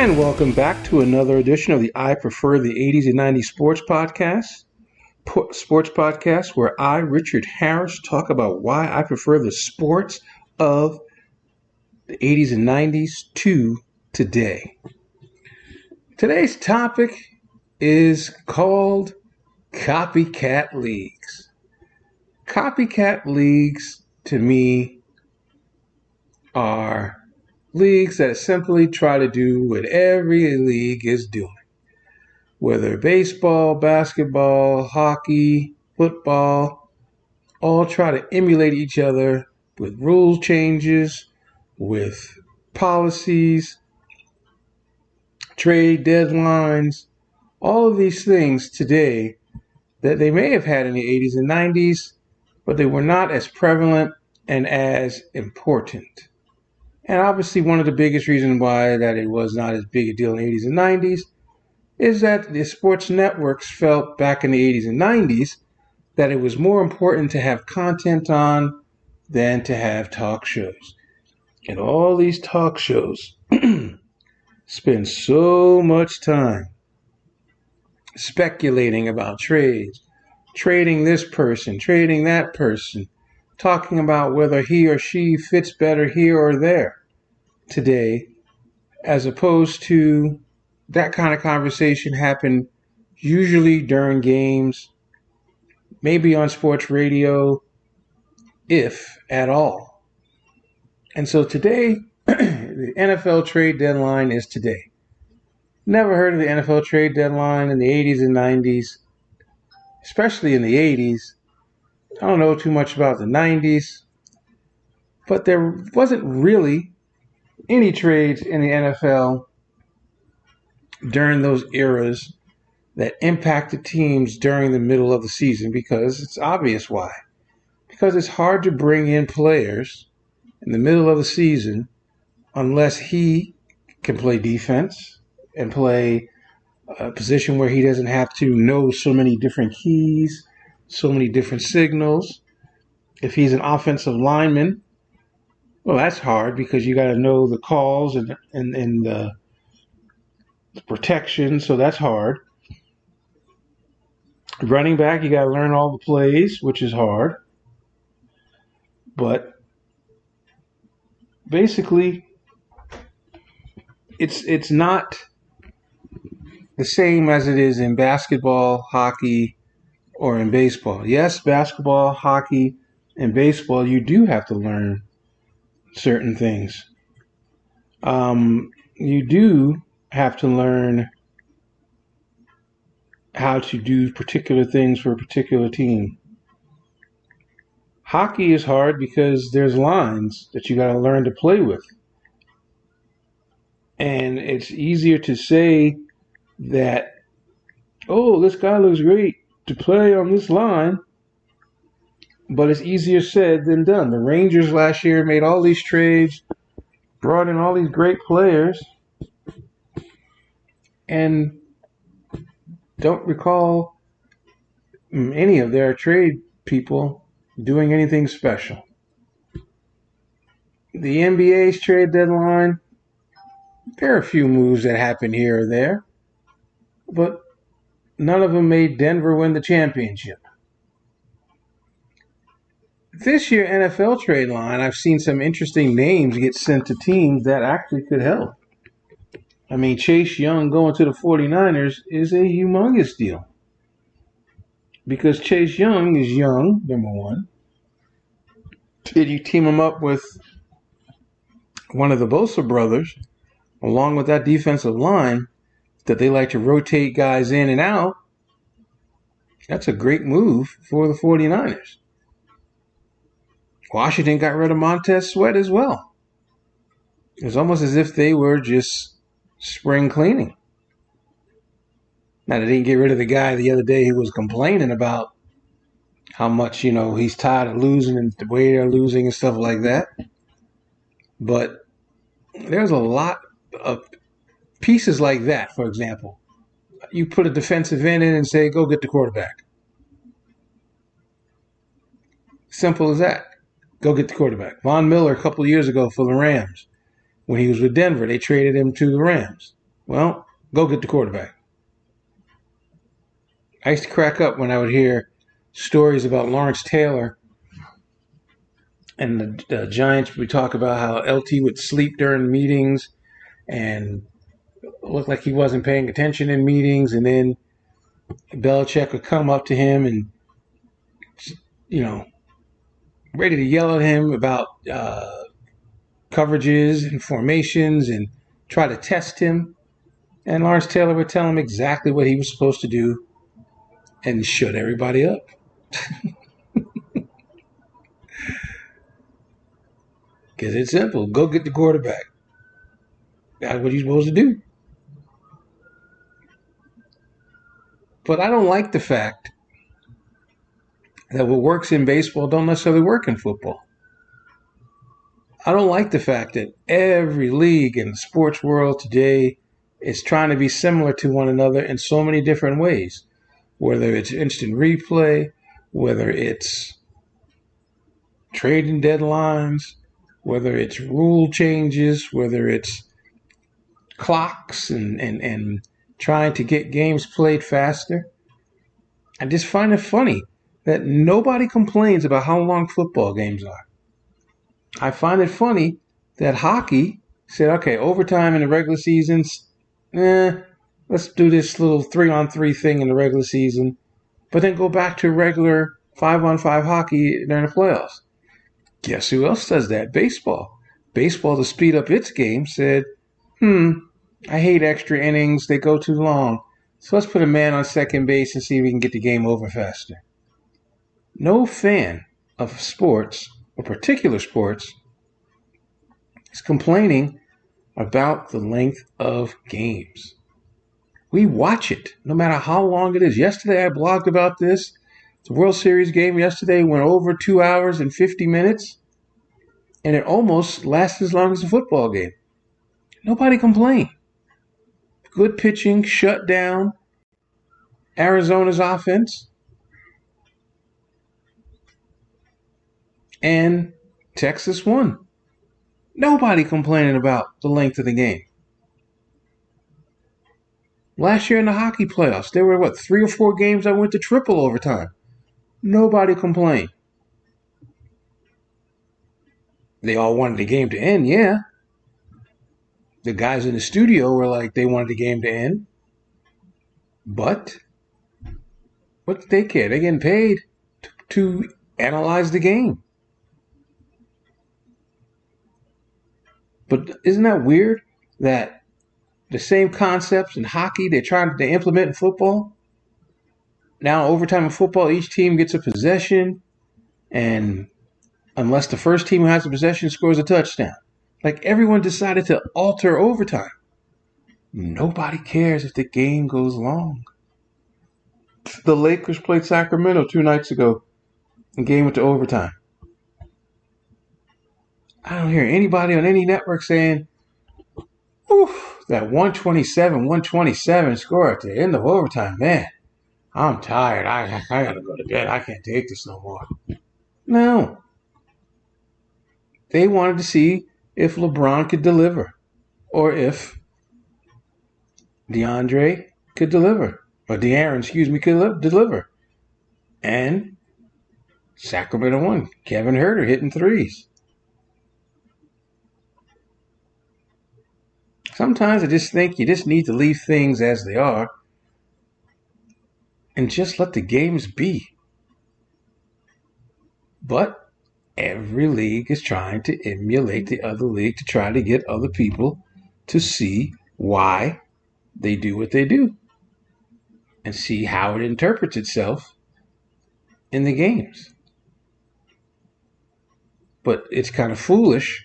And welcome back to another edition of the I Prefer the 80s and 90s Sports Podcast, where I, Richard Harris, talk about why I prefer the sports of the 80s and 90s to today. Today's topic is called copycat leagues. Copycat leagues, to me, are leagues that simply try to do what every league is doing. Whether baseball, basketball, hockey, football, all try to emulate each other with rule changes, with policies, trade deadlines, all of these things today that they may have had in the 80s and 90s, but they were not as prevalent and as important. And obviously one of the biggest reasons why that it was not as big a deal in the 80s and 90s is that the sports networks felt back in the 80s and 90s that it was more important to have content on than to have talk shows. And all these talk shows spend so much time speculating about trades, trading this person, trading that person, talking about whether he or she fits better here or there today, as opposed to that kind of conversation happen usually during games, maybe on sports radio, if at all. And so today, the NFL trade deadline is today. Never heard of the NFL trade deadline in the 80s and 90s, especially in the 80s. I don't know too much about the 90s, but there wasn't really any trades in the NFL during those eras that impacted teams during the middle of the season, because it's obvious why. Because it's hard to bring in players in the middle of the season unless he can play defense and play a position where he doesn't have to know so many different keys, so many different signals. If he's an offensive lineman, well, that's hard because you got to know the calls and the protection, so that's hard. Running back, you got to learn all the plays, which is hard. But basically, it's not the same as it is in basketball, hockey, or in baseball. Yes, basketball, hockey, and baseball, you do have to learn certain things. You do have to learn how to do particular things for a particular team. Hockey is hard because there's lines that you got to learn to play with. And it's easier to say that, oh, this guy looks great to play on this line, but it's easier said than done. The Rangers last year made all these trades, brought in all these great players, and don't recall any of their trade people doing anything special. The NBA's trade deadline, there are a few moves that happened here or there, but none of them made Denver win the championship. This year NFL trade line, I've seen some interesting names get sent to teams that actually could help. I mean, Chase Young going to the 49ers is a humongous deal. Because Chase Young is young, number one. Did you team him up with one of the Bosa brothers, along with that defensive line, that they like to rotate guys in and out? That's a great move for the 49ers. Washington got rid of Montez Sweat as well. It was almost as if they were just spring cleaning. Now, they didn't get rid of the guy the other day who was complaining about how much, he's tired of losing and the way they're losing and stuff like that. But there's a lot of pieces like that, for example. You put a defensive end in and say, go get the quarterback. Simple as that. Go get the quarterback. Von Miller, a couple of years ago for the Rams, when he was with Denver, they traded him to the Rams. Well, go get the quarterback. I used to crack up when I would hear stories about Lawrence Taylor and the Giants would talk about how LT would sleep during meetings and look like he wasn't paying attention in meetings, and then Belichick would come up to him and, you know, ready to yell at him about coverages and formations and try to test him. And Lawrence Taylor would tell him exactly what he was supposed to do and shut everybody up. Because it's simple. Go get the quarterback. That's what you're supposed to do. But I don't like the fact that what works in baseball don't necessarily work in football. I don't like the fact that every league in the sports world today is trying to be similar to one another in so many different ways, whether it's instant replay, whether it's trading deadlines, whether it's rule changes, whether it's clocks and trying to get games played faster. I just find it funny that nobody complains about how long football games are. I find it funny that hockey said, okay, overtime in the regular seasons, let's do this little 3-on-3 thing in the regular season, but then go back to regular 5-on-5 hockey during the playoffs. Guess who else does that? Baseball. Baseball, to speed up its game, said, I hate extra innings. They go too long. So let's put a man on second base and see if we can get the game over faster. No fan of sports, or particular sports, is complaining about the length of games. We watch it, no matter how long it is. Yesterday I blogged about this. The World Series game yesterday went over 2 hours and 50 minutes, and it almost lasted as long as a football game. Nobody complained. Good pitching, shut down Arizona's offense, and Texas won. Nobody complaining about the length of the game. Last year in the hockey playoffs, there were, 3 or 4 games that went to triple overtime. Nobody complained. They all wanted the game to end, yeah. The guys in the studio were like, they wanted the game to end. But what did they care? They're getting paid to analyze the game. But isn't that weird that the same concepts in hockey they're trying to implement in football? Now, overtime in football, each team gets a possession, and unless the first team who has the possession scores a touchdown. Like, everyone decided to alter overtime. Nobody cares if the game goes long. The Lakers played Sacramento 2 nights ago. The game went to overtime. I don't hear anybody on any network saying, oof, that 127 score at the end of overtime, man. I'm tired. I gotta go to bed. I can't take this no more. No. They wanted to see if LeBron could deliver, or if DeAndre could deliver, or De'Aaron, could deliver. And Sacramento won. Kevin Huerter hitting threes. Sometimes I just think you just need to leave things as they are and just let the games be. But every league is trying to emulate the other league to try to get other people to see why they do what they do and see how it interprets itself in the games. But it's kind of foolish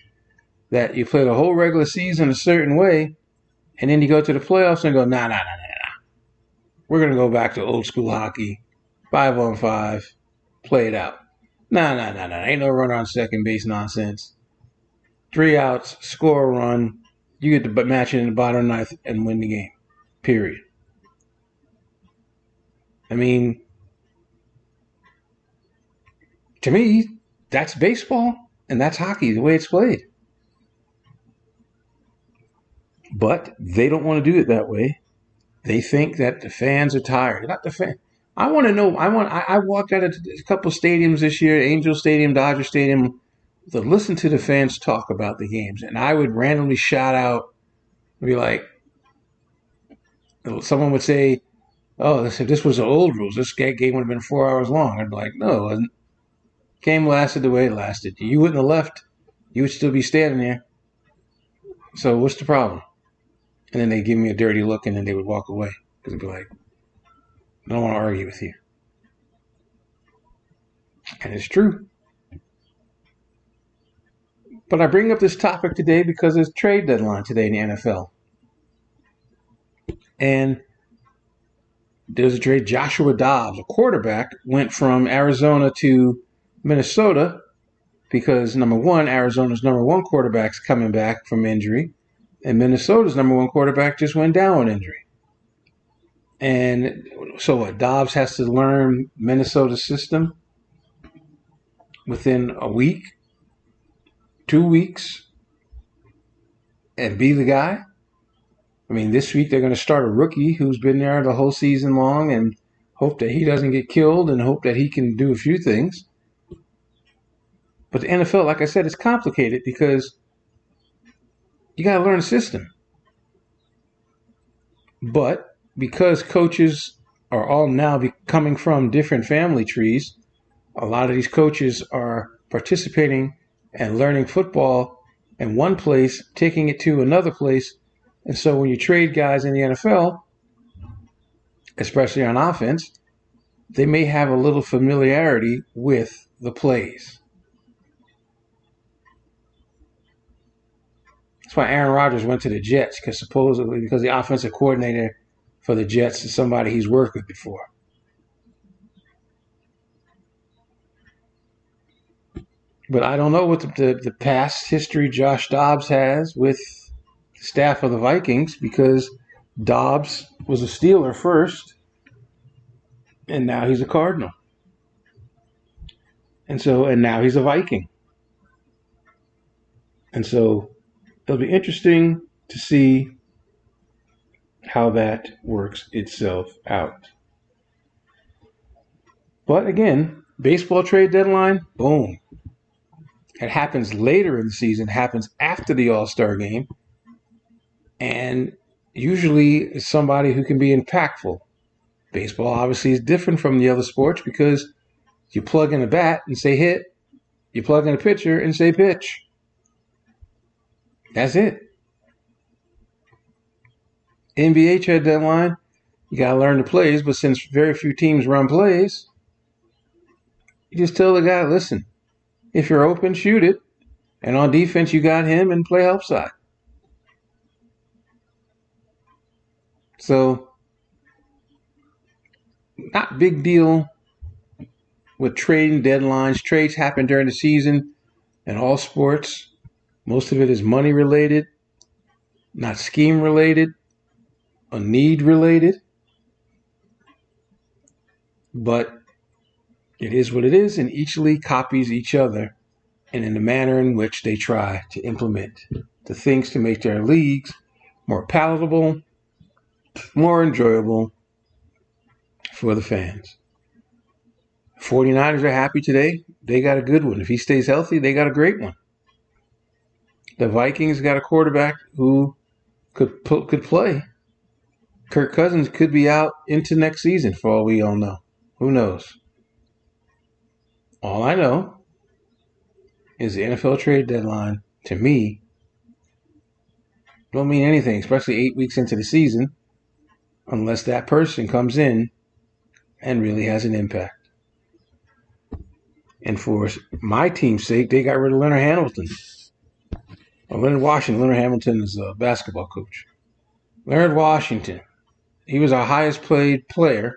that you play the whole regular season a certain way and then you go to the playoffs and go, nah. We're going to go back to old school hockey, 5-on-5, play it out. Nah. Ain't no runner on second base nonsense. 3 outs, score a run. You get the match in the bottom ninth and win the game. Period. I mean, to me, that's baseball and that's hockey, the way it's played. But they don't want to do it that way. They think that the fans are tired. Not the fan. I want to know. I walked out of a couple stadiums this year, Angel Stadium, Dodger Stadium, to listen to the fans talk about the games, and I would randomly shout out, be like, someone would say, "Oh, this was the old rules. This game would have been 4 hours long." I'd be like, "No, it wasn't. Game lasted the way it lasted. You wouldn't have left. You would still be standing there. So what's the problem?" And then they give me a dirty look, and then they would walk away because they'd be like, "I don't want to argue with you." And it's true. But I bring up this topic today because there's a trade deadline today in the NFL. And there's a trade. Joshua Dobbs, a quarterback, went from Arizona to Minnesota because, number one, Arizona's number one quarterback's coming back from injury, and Minnesota's number one quarterback just went down with injury. And so what? Dobbs has to learn Minnesota's system within a week, 2 weeks, and be the guy. I mean, this week they're going to start a rookie who's been there the whole season long and hope that he doesn't get killed and hope that he can do a few things. But the NFL, like I said, is complicated because you got to learn the system. But because coaches are all now coming from different family trees, a lot of these coaches are participating and learning football in one place, taking it to another place. And so when you trade guys in the NFL, especially on offense, they may have a little familiarity with the plays. That's why Aaron Rodgers went to the Jets, because supposedly because the offensive coordinator for the Jets is somebody he's worked with before. But I don't know what the past history Josh Dobbs has with the staff of the Vikings, because Dobbs was a Steeler first, and now he's a Cardinal. And now he's a Viking. And so it'll be interesting to see how that works itself out. But again, baseball trade deadline, boom. It happens later in the season, happens after the All-Star game, and usually it's somebody who can be impactful. Baseball obviously is different from the other sports because you plug in a bat and say hit, you plug in a pitcher and say pitch. That's it. NBA trade deadline, you got to learn the plays, but since very few teams run plays, you just tell the guy, listen, if you're open, shoot it. And on defense, you got him and play help side. So, not big deal with trading deadlines. Trades happen during the season in all sports. Most of it is money related, not scheme related, or need related. But it is what it is, and each league copies each other and in the manner in which they try to implement the things to make their leagues more palatable, more enjoyable for the fans. 49ers are happy today. They got a good one. If he stays healthy, they got a great one. The Vikings got a quarterback who could play. Kirk Cousins could be out into next season for all we all know. Who knows? All I know is the NFL trade deadline, to me, don't mean anything, especially 8 weeks into the season, unless that person comes in and really has an impact. And for my team's sake, they got rid of Leonard Hamilton. Leonard Washington. Leonard Hamilton is a basketball coach. Leonard Washington. He was our highest paid player.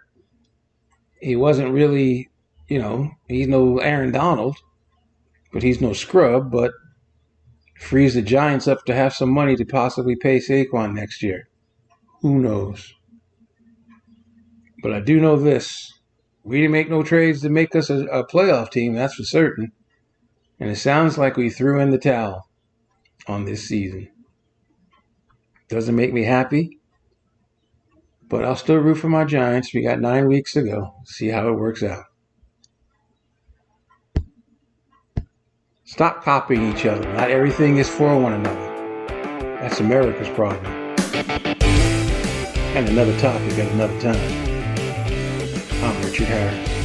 He wasn't really, he's no Aaron Donald, but he's no scrub, but frees the Giants up to have some money to possibly pay Saquon next year. Who knows? But I do know this. We didn't make no trades to make us a playoff team, that's for certain. And it sounds like we threw in the towel on this season. Doesn't make me happy, but I'll still root for my Giants. We got 9 weeks to go. See how it works out. Stop copying each other. Not everything is for one another. That's America's problem. And another topic at another time. I'm Richard Harris.